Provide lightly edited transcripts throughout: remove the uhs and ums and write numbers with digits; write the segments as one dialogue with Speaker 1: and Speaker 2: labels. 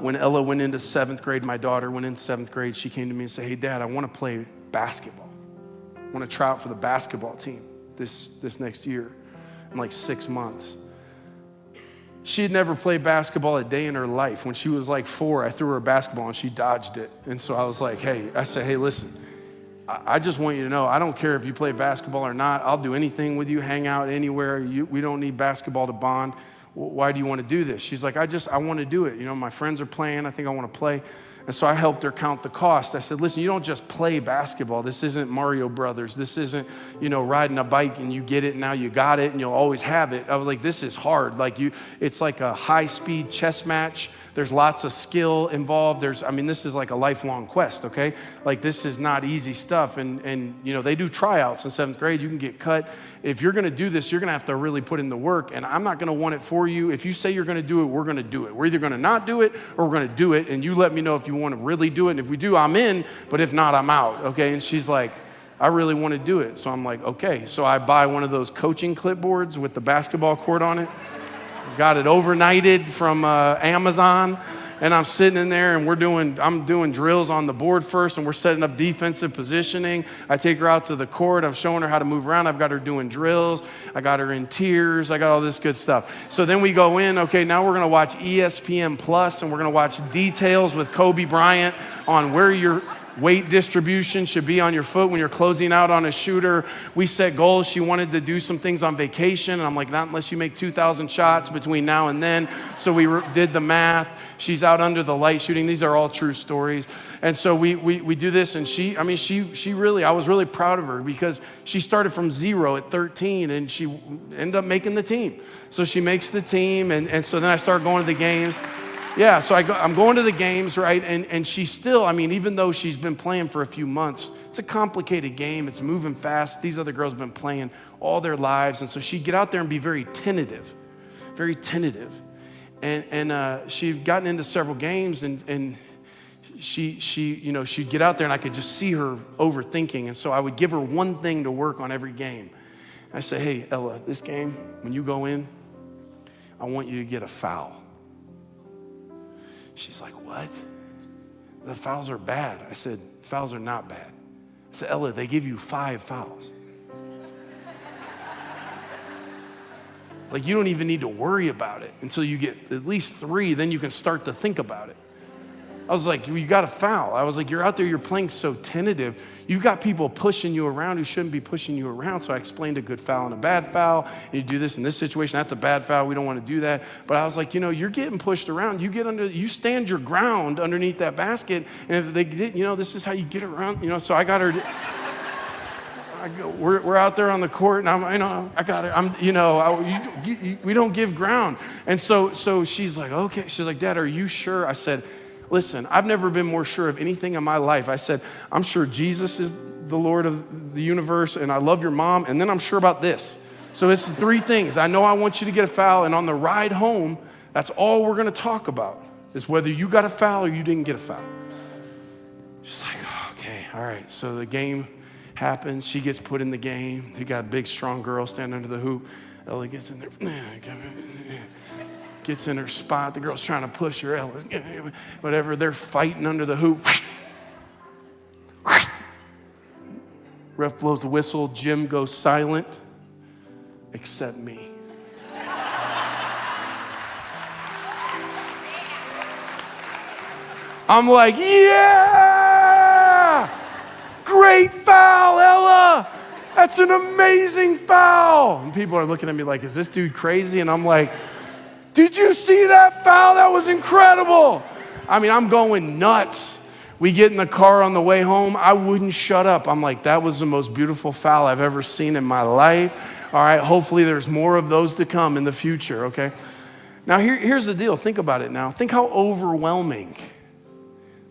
Speaker 1: when Ella went into 7th grade, my daughter went into 7th grade, she came to me and said, hey, Dad, I want to play basketball. I want to try out for the basketball team this next year in like 6 months. She had never played basketball a day in her life. When she was like 4, I threw her a basketball and she dodged it. And so I was like, I said, hey, listen, I just want you to know, I don't care if you play basketball or not. I'll do anything with you, hang out anywhere. We don't need basketball to bond. Why do you want to do this? She's like, I want to do it. You know, my friends are playing. I think I want to play. And so I helped her count the cost. I said, listen, you don't just play basketball. This isn't Mario Brothers. This isn't, riding a bike and you get it and now you got it and you'll always have it. I was like, this is hard. It's like a high-speed chess match. There's lots of skill involved. This is like a lifelong quest, okay? Like, this is not easy stuff. And they do tryouts in 7th grade. You can get cut. If you're going to do this, you're going to have to really put in the work. And I'm not going to want it for you. If you say you're going to do it, we're going to do it. We're either going to not do it or we're going to do it. And you let me know if you want to really do it. And if we do, I'm in. But if not, I'm out, okay? And she's like, I really want to do it. So I'm like, okay. So I buy one of those coaching clipboards with the basketball court on it. Got it overnighted from Amazon, and I'm sitting in there and I'm doing drills on the board first, and we're setting up defensive positioning. I take her out to the court. I'm showing her how to move around. I've got her doing drills. I got her in tears. I got all this good stuff. So then we go in, okay, now we're gonna watch ESPN Plus, and we're gonna watch details with Kobe Bryant on where your weight distribution should be on your foot when you're closing out on a shooter. We set goals. She wanted to do some things on vacation. And I'm like, not unless you make 2,000 shots between now and then. So we did the math. She's out under the light shooting. These are all true stories. And so we do this. And she really, I was really proud of her because she started from 0 at 13 and she ended up making the team. So she makes the team. And so then I start going to the games. Yeah, so I'm going to the games, right? And she's still, even though she's been playing for a few months, it's a complicated game. It's moving fast. These other girls have been playing all their lives. And so she'd get out there and be very tentative. And she'd gotten into several games and she'd get out there and I could just see her overthinking. And so I would give her one thing to work on every game. I say, hey, Ella, this game, when you go in, I want you to get a foul. She's like, what? The fouls are bad. I said, fouls are not bad. I said, Ella, they give you 5 fouls. Like, you don't even need to worry about it until you get at least 3, then you can start to think about it. I was like, you got a foul. I was like, you're out there, you're playing so tentative. You've got people pushing you around who shouldn't be pushing you around. So I explained a good foul and a bad foul. And you do this in this situation, that's a bad foul. We don't want to do that. But I was like, you're getting pushed around. You stand your ground underneath that basket. And if they did, this is how you get around. So I got her. We're out there on the court, and I got it. We don't give ground. And so she's like, okay. She's like, Dad, are you sure? I said, listen, I've never been more sure of anything in my life. I said, I'm sure Jesus is the Lord of the universe, and I love your mom, and then I'm sure about this. So it's 3 things. I know I want you to get a foul, and on the ride home, that's all we're going to talk about, is whether you got a foul or you didn't get a foul. She's like, oh, okay, all right. So the game happens. She gets put in the game. They got a big, strong girl standing under the hoop. Ella gets in there. Gets in her spot. The girl's trying to push her. Whatever. They're fighting under the hoop. Ref blows the whistle. Gym goes silent, except me. I'm like, yeah! Great foul, Ella! That's an amazing foul! And people are looking at me like, is this dude crazy? And I'm like, did you see that foul? That was incredible. I'm going nuts. We get in the car on the way home. I wouldn't shut up. I'm like, that was the most beautiful foul I've ever seen in my life. All right, hopefully there's more of those to come in the future, okay? Now, here's the deal. Think about it now. Think how overwhelming.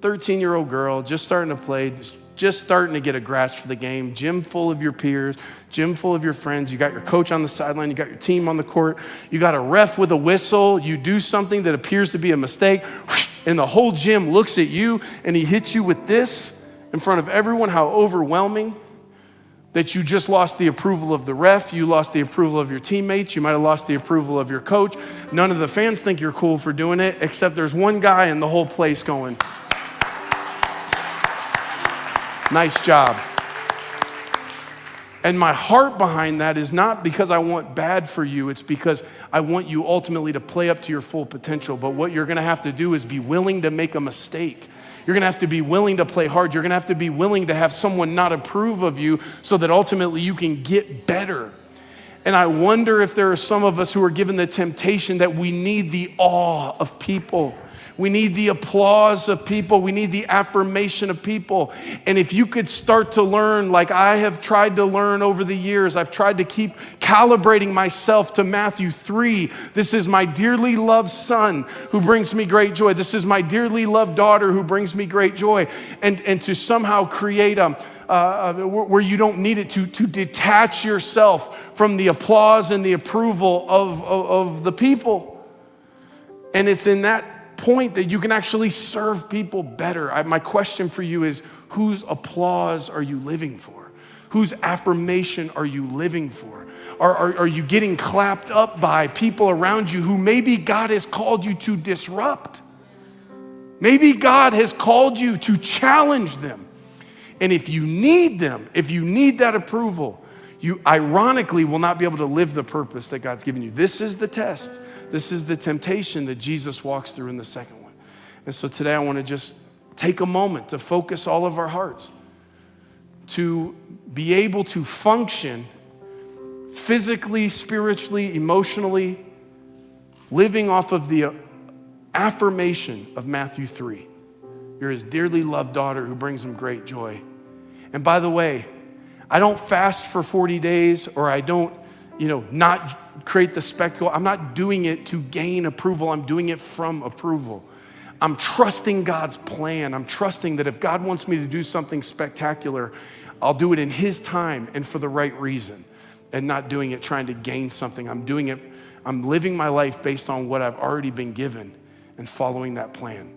Speaker 1: 13-year-old girl, just starting to play, just starting to get a grasp for the game, gym full of your peers, gym full of your friends. You got your coach on the sideline. You got your team on the court. You got a ref with a whistle. You do something that appears to be a mistake, and the whole gym looks at you, and he hits you with this in front of everyone. How overwhelming. that you just lost the approval of the ref, you lost the approval of your teammates, you might have lost the approval of your coach. None of the fans think you're cool for doing it, except there's one guy in the whole place going, nice job. And my heart behind that is not because I want bad for you, it's because I want you ultimately to play up to your full potential. But what you're gonna have to do is be willing to make a mistake. You're gonna have to be willing to play hard. You're gonna have to be willing to have someone not approve of you so that ultimately you can get better. And I wonder if there are some of us who are given the temptation that we need the awe of people. We need the applause of people. We need the affirmation of people. And if you could start to learn like I have tried to learn over the years, I've tried to keep calibrating myself to Matthew 3. This is my dearly loved son who brings me great joy. This is my dearly loved daughter who brings me great joy. And to somehow create where you don't need it to detach yourself from the applause and the approval of the people. And it's in that point that you can actually serve people better. My question for you is, whose applause are you living for? Whose affirmation are you living for? Are you getting clapped up by people around you who maybe God has called you to disrupt? Maybe God has called you to challenge them. And if you need them, if you need that approval, you ironically will not be able to live the purpose that God's given you. This is the test. This is the temptation that Jesus walks through in the second one. And so today I want to just take a moment to focus all of our hearts to be able to function physically, spiritually, emotionally, living off of the affirmation of Matthew 3. You're his dearly loved daughter who brings him great joy. And by the way, I don't fast for 40 days or I don't, not create the spectacle. I'm not doing it to gain approval. I'm doing it from approval. I'm trusting God's plan. I'm trusting that if God wants me to do something spectacular, I'll do it in his time and for the right reason and not doing it trying to gain something. I'm living my life based on what I've already been given and following that plan.